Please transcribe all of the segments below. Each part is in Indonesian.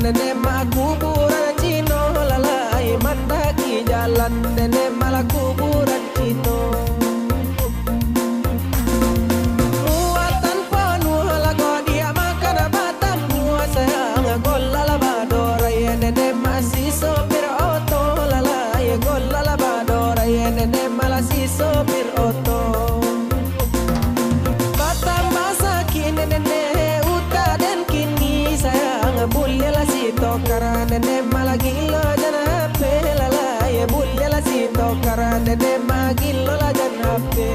nenek mak kuburan Cino lalai mandaki jalan nenek malah kuburan Cino. Muatan penuh lagu dia makan batang buah sayang golala badorai nenek masih sopir oto lalai golala badorai nenek malah si sopir oto. Batang masa kini nenek uta dan kini sayang bulya si tokara nenek malah gila jana hape lalai bulya si tokara nenek malah gila jana hape.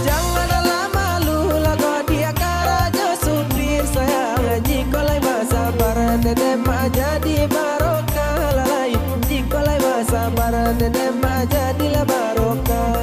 Jangan lama lu lagu dia karajo supir sayang jikolai basabar nenek mah jadi barokah lalai jikolai basabar nenek mah jadilah barokah.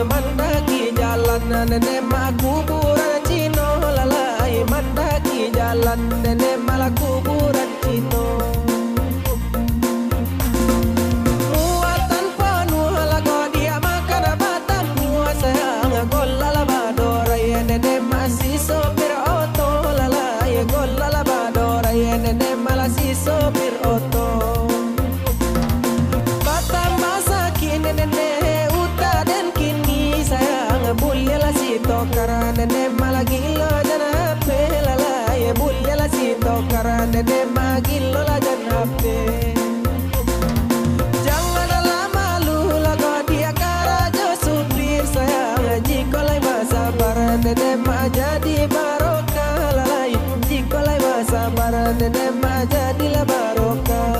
Mandaki jalan nenek mak kuburan Cino lalai mandaki jalan nenek malah kuburan Cino. Muatan penuh lagu dia makan batang buah sayang golala badorai nenek masih sopir oto lalai golala badorai nenek malah si sopir oto. Batang masa kini nenek uta dan kini sayang bulya si tokara nenek malah gila jana hape lalai bulya si tokara nenek malah gila jana hape. Jangan lama lu lagu dia karajo supir sayang jikolai basabar nenek mah jadi barokah lalai jikolai basabar nenek mah jadilah barokah.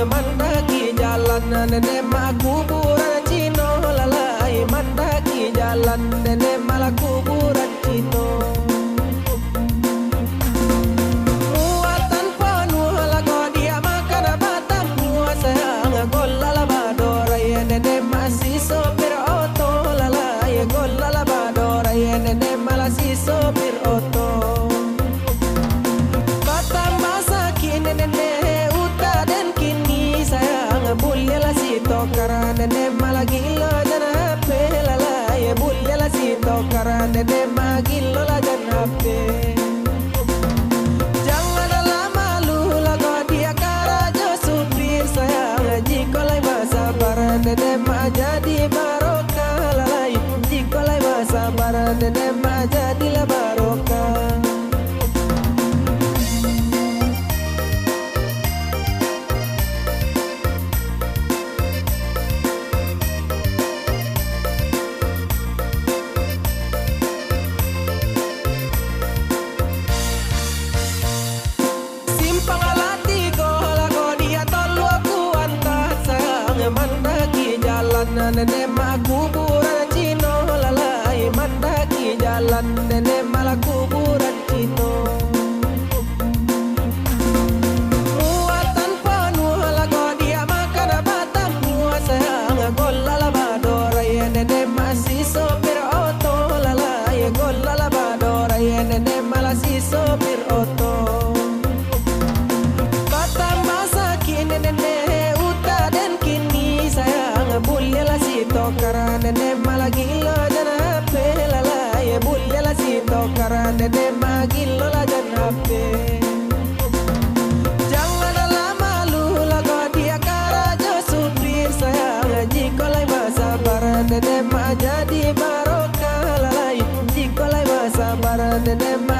Mandaki jalan nenek mak kuburan Cino lalai mandaki jalan nenek malah kuburan Cino. Muatan penuh lagu dia makan batang buah sayang golala badorai nenek masih sopir oto lalai golala badorai nenek malah si sopir oto. Batang masa kini nenek uta dan kini sayang bulya si tokara nenek malah gila jana hape lalai bulya si tokara nenek malah gila jana hape. Jangan lama lu lagu dia karajo supir sayang jikolai basabar nenek mah jadi barokah lalai jikolai basabar nenek mah jadilah barokah. Mandaki jalan nenek mak kuburan Cino lalai mandaki jalan nenek malah kuburan Cino. Muatan penuh lagu dia makan batang buah sayang golala badorai nenek masih sopir oto lalai golala badorai nenek malah si sopir oto. Batang masa kini nenek uta dan kini sayang bulya si tokara nenek malah gila jana hape lalai bulya si tokara nenek malah gila jana hape. Jangan lama lu lagu dia karajo supir sayang jikolai basabar nenek mah jadi barokah lalai jikolai basabar nenek mah